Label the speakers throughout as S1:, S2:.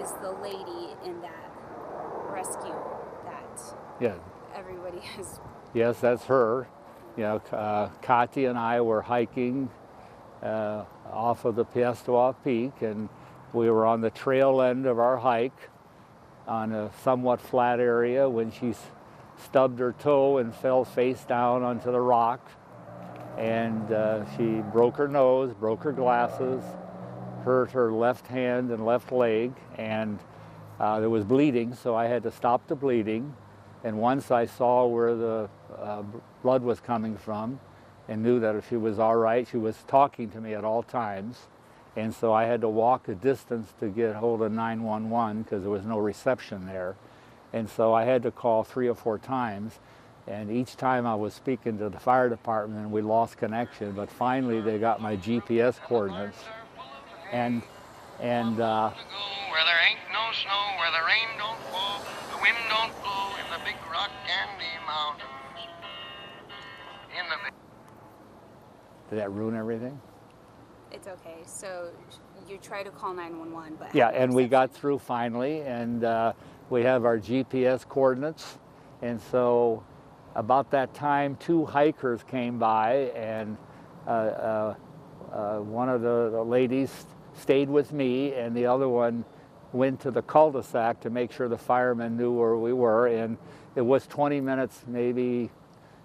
S1: is the lady in that rescue that
S2: Yeah.
S1: everybody has.
S2: Yes, that's her. You know, Kati and I were hiking off of the Piestewa Peak, and we were on the trail end of our hike on a somewhat flat area when she stubbed her toe and fell face down onto the rock. And she broke her nose, broke her glasses, hurt her left hand and left leg, and there was bleeding, so I had to stop the bleeding. And once I saw where the blood was coming from and knew that if she was all right, she was talking to me at all times. And so I had to walk a distance to get hold of 911 because there was no reception there. And so I had to call 3 or 4 times. And each time I was speaking to the fire department and we lost connection, but finally they got my GPS coordinates. And
S3: where there ain't no snow, where the rain don't fall, the wind don't blow in the big rock candy mountains. In the big...
S2: did that ruin everything?
S1: It's okay. So you try to call 911, but
S2: Yeah,
S1: have no
S2: and we got
S1: reception.
S2: through finally, and we have our GPS coordinates. And so about that time, 2 hikers came by, and one of the ladies stayed with me, and the other one went to the cul-de-sac to make sure the firemen knew where we were. And it was 20 minutes, maybe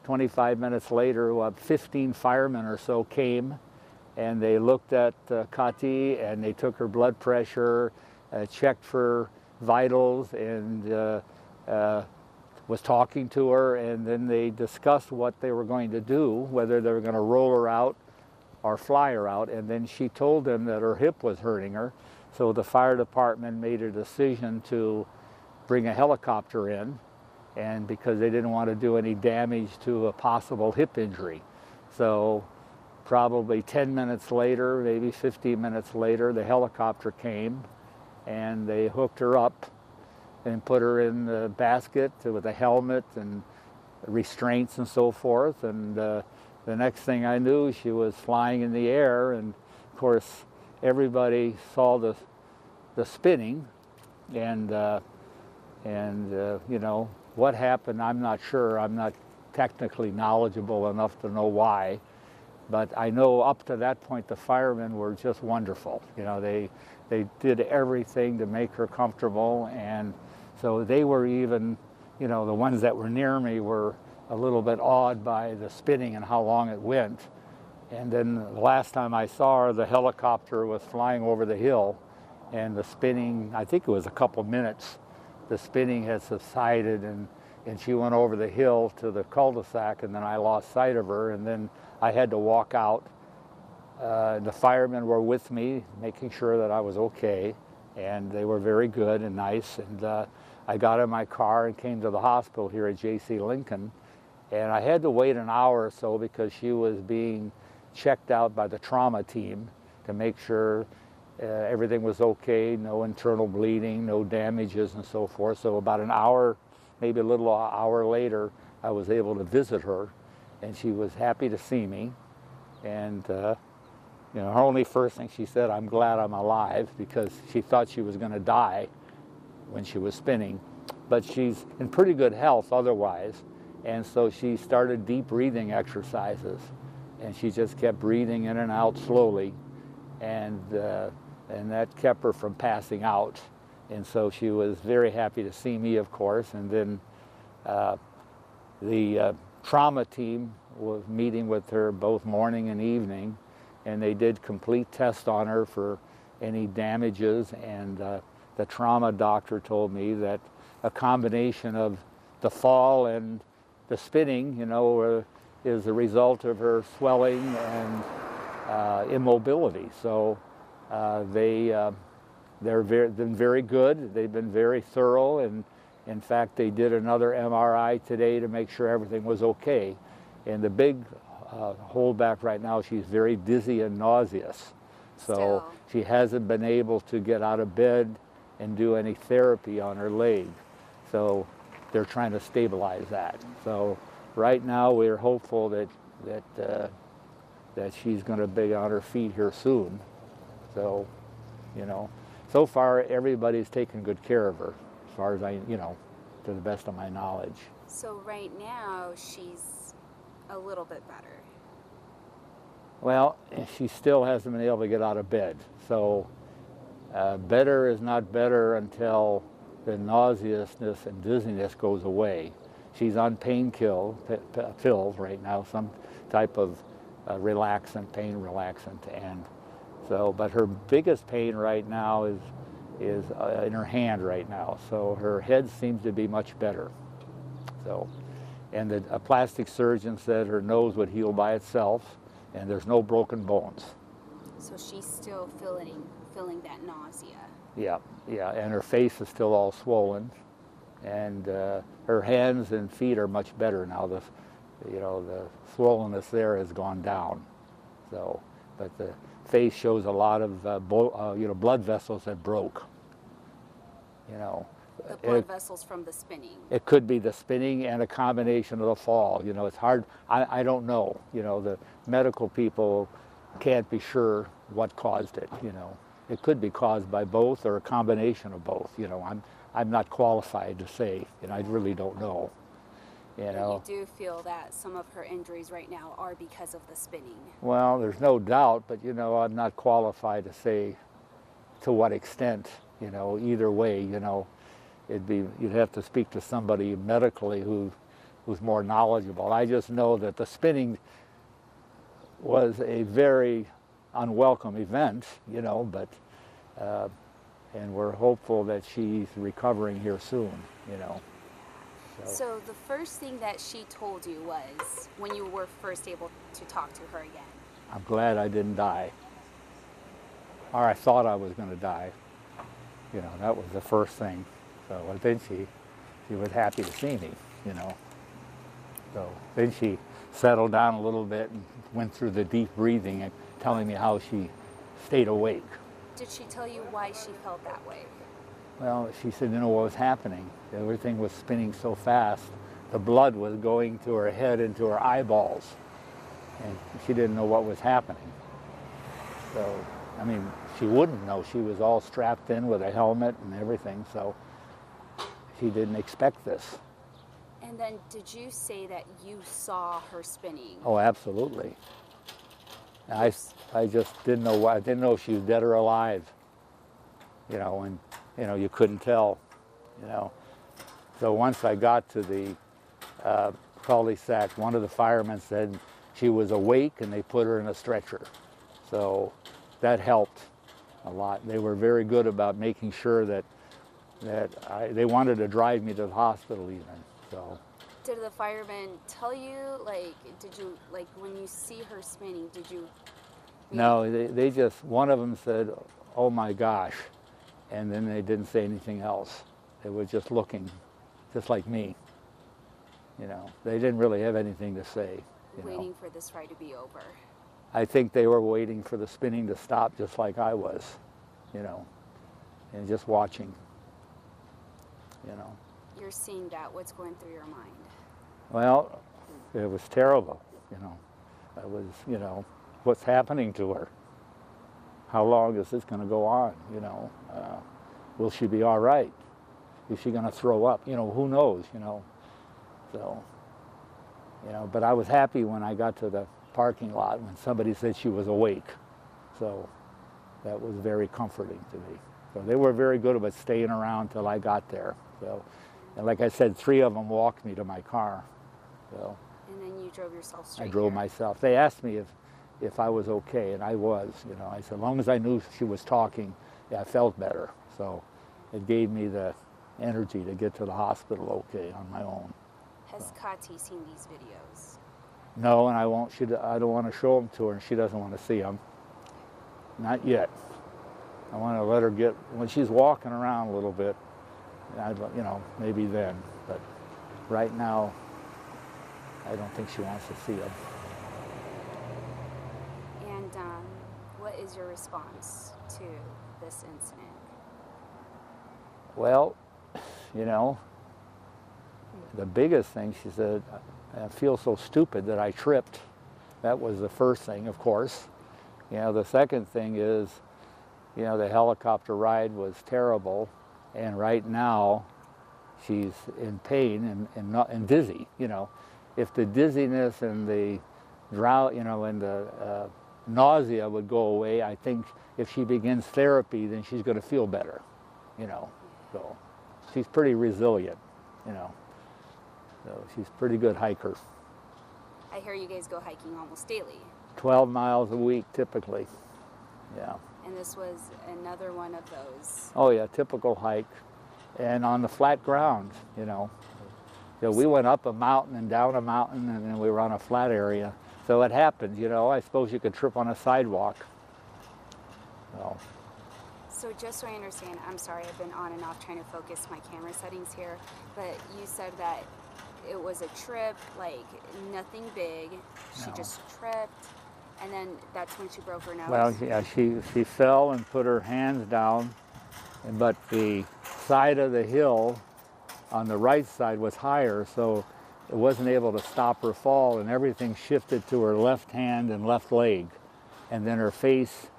S2: 25 minutes later, 15 firemen or so came, and they looked at Kati, and they took her blood pressure, checked for vitals, and was talking to her, and then they discussed what they were going to do, whether they were going to roll her out or fly her out. And then she told them that her hip was hurting her, so the fire department made a decision to bring a helicopter in, and because they didn't want to do any damage to a possible hip injury. So probably 10 minutes later, maybe 15 minutes later, the helicopter came and they hooked her up and put her in the basket with a helmet and restraints and so forth. And the next thing I knew, she was flying in the air. And of course, everybody saw the spinning. And you know, what happened, I'm not sure. I'm not technically knowledgeable enough to know why. But I know up to that point, the firemen were just wonderful. You know, they did everything to make her comfortable. And so they were even, you know, the ones that were near me were a little bit awed by the spinning and how long it went. And then the last time I saw her, the helicopter was flying over the hill, and the spinning, I think it was a couple minutes, the spinning had subsided, and she went over the hill to the cul-de-sac, and then I lost sight of her, and then I had to walk out. The firemen were with me, making sure that I was okay, and they were very good and nice. And I got in my car and came to the hospital here at J.C. Lincoln, and I had to wait an hour or so because she was being checked out by the trauma team to make sure everything was okay, no internal bleeding, no damages and so forth. So about an hour, maybe a little hour later, I was able to visit her, and she was happy to see me. And you know, her only first thing she said, "I'm glad I'm alive," because she thought she was going to die when she was spinning. But she's in pretty good health otherwise, and so she started deep breathing exercises, and she just kept breathing in and out slowly, and that kept her from passing out. And so she was very happy to see me, of course. And then the trauma team was meeting with her both morning and evening, and they did complete tests on her for any damages. And the trauma doctor told me that a combination of the fall and the spinning, you know, is a result of her swelling and immobility. So they've been very good. They've been very thorough, and in fact, they did another MRI today to make sure everything was okay. And the big holdback right now, she's very dizzy and nauseous. So
S1: Still.
S2: she hasn't been able to get out of bed and do any therapy on her leg. So they're trying to stabilize that. So right now we're hopeful that she's going to be on her feet here soon. So, you know, so far everybody's taken good care of her, as far as I, you know, to the best of my knowledge.
S1: So right now she's a little bit better.
S2: Well, she still hasn't been able to get out of bed. So better is not better until the nauseousness and dizziness goes away. She's on pills right now, some type of relaxant, pain relaxant, and so. But her biggest pain right now is in her hand right now. So her head seems to be much better. So, and a plastic surgeon said her nose would heal by itself, and there's no broken bones.
S1: So she's still feeling that nausea.
S2: Yeah, yeah, and her face is still all swollen, and her hands and feet are much better now. The swollenness there has gone down. So, but the face shows a lot of blood vessels that broke. You know.
S1: The blood vessels from the spinning.
S2: It could be the spinning and a combination of the fall. You know, it's hard. I don't know. You know, the medical people can't be sure what caused it. You know, it could be caused by both or a combination of both. You know, I'm not qualified to say. You know, I really don't know. You know.
S1: But you do feel that some of her injuries right now are because of the spinning.
S2: Well, there's no doubt, but you know, I'm not qualified to say to what extent. You know, either way. You know. You'd have to speak to somebody medically who's more knowledgeable. I just know that the spinning was a very unwelcome event, you know, but and we're hopeful that she's recovering here soon, you know.
S1: So the first thing that she told you was when you were first able to talk to her again.
S2: I'm glad I didn't die, or I thought I was going to die. You know, that was the first thing. So then she was happy to see me, you know. So then she settled down a little bit and went through the deep breathing and telling me how she stayed awake.
S1: Did she tell you why she felt that way?
S2: Well, she said, you know what was happening. Everything was spinning so fast. The blood was going to her head and to her eyeballs. And she didn't know what was happening. So, I mean, she wouldn't know. She was all strapped in with a helmet and everything, so she didn't expect this.
S1: And then did you say that you saw her spinning?
S2: Oh, absolutely. I just didn't know I didn't know if she was dead or alive. You know, and you know, you couldn't tell, you know. So once I got to the cul-de-sac, one of the firemen said she was awake and they put her in a stretcher. So that helped a lot. They were very good about making sure that they wanted to drive me to the hospital even. So.
S1: Did the firemen tell you, like, did you, like, when you see her spinning, did you?
S2: No, they just, one of them said, oh my gosh, and then they didn't say anything else. They were just looking, just like me. You know, they didn't really have anything to say.
S1: Waiting for this ride to be over.
S2: I think they were waiting for the spinning to stop just like I was, you know, and just watching, you know.
S1: You're seeing that, what's going through your mind?
S2: Well, it was terrible, you know. It was, you know, what's happening to her? How long is this going to go on, you know? Will she be all right? Is she going to throw up? You know, who knows, you know? So, you know, but I was happy when I got to the parking lot when somebody said she was awake. So that was very comforting to me. So they were very good about staying around till I got there. So, and like I said, 3 of them walked me to my car. So.
S1: And then you drove yourself straight
S2: I drove
S1: here.
S2: myself. They asked me if I was okay, and I was. You know, I said, as long as I knew she was talking, yeah, I felt better. So it gave me the energy to get to the hospital okay on my own.
S1: Has Kati seen these videos?
S2: No, and I won't. I don't want to show them to her, and she doesn't want to see them. Not yet. I want to let her get, when she's walking around a little bit, you know, maybe then. But right now, I don't think she wants to see them.
S1: And what is your response to this incident?
S2: Well, you know, the biggest thing, she said, I feel so stupid that I tripped. That was the first thing, of course. You know, the second thing is you know, the helicopter ride was terrible, and right now she's in pain and dizzy. You know, if the dizziness and the drought, you know, and the nausea would go away, I think if she begins therapy, then she's going to feel better. You know, so she's pretty resilient. You know, so she's a pretty good hiker.
S1: I hear you guys go hiking almost daily.
S2: 12 miles a week typically. Yeah.
S1: And this was another one of those.
S2: Oh yeah, typical hike, and on the flat ground, you know. So we went up a mountain and down a mountain, and then we were on a flat area. So it happened, you know. I suppose you could trip on a sidewalk.
S1: So just so I understand, I'm sorry, I've been on and off trying to focus my camera settings here, but you said that it was a trip, like nothing big. She
S2: No.
S1: just tripped, and then that's when she broke her nose.
S2: Well, yeah, she fell and put her hands down, but the side of the hill on the right side was higher, so it wasn't able to stop her fall, and everything shifted to her left hand and left leg, and then her face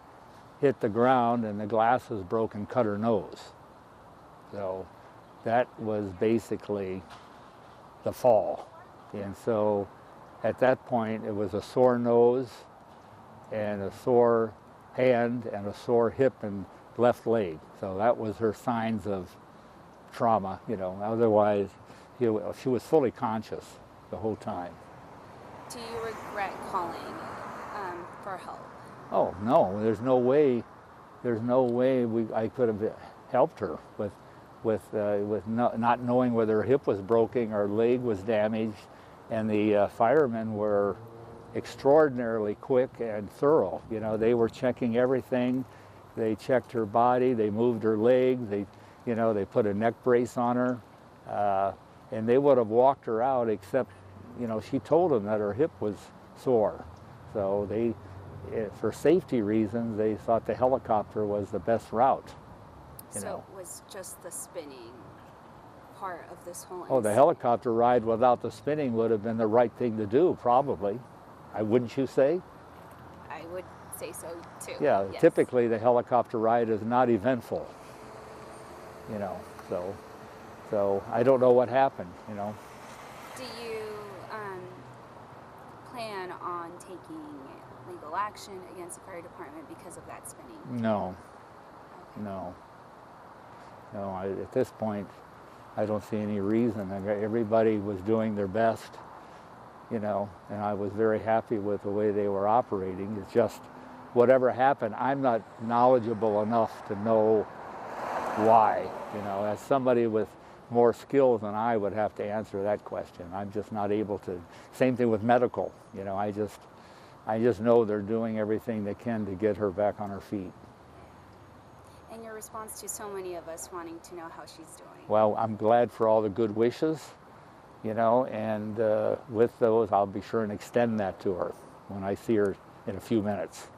S2: hit the ground and the glasses broke and cut her nose. So that was basically the fall. And so at that point it was a sore nose and a sore hand and a sore hip and left leg. So that was her signs of trauma, you know. Otherwise, she was fully conscious the whole time.
S1: Do you regret calling for help?
S2: Oh no, there's no way I could have helped her with not knowing whether her hip was broken or leg was damaged, and the firemen were extraordinarily quick and thorough. You know, they were checking everything. They checked her body, they moved her leg, they put a neck brace on her, and they would have walked her out, except, you know, she told them that her hip was sore. So for safety reasons, they thought the helicopter was the best route.
S1: So it was just the spinning part of this whole
S2: Oh, the
S1: incident.
S2: helicopter ride without the spinning would have been the right thing to do, probably. Wouldn't you say?
S1: I would say so too.
S2: Yeah,
S1: Yes.
S2: typically the helicopter ride is not eventful, you know, so I don't know what happened, you know.
S1: Do you plan on taking legal action against the fire department because of that spinning?
S2: No,
S1: Okay.
S2: no. At this point, I don't see any reason. Everybody was doing their best, you know, and I was very happy with the way they were operating. It's just, whatever happened, I'm not knowledgeable enough to know why. You know, as somebody with more skills than I would have to answer that question. I'm just not able to. Same thing with medical. You know, I just know they're doing everything they can to get her back on her feet.
S1: And your response to so many of us wanting to know how she's doing?
S2: Well, I'm glad for all the good wishes, you know, and with those, I'll be sure and extend that to her when I see her in a few minutes.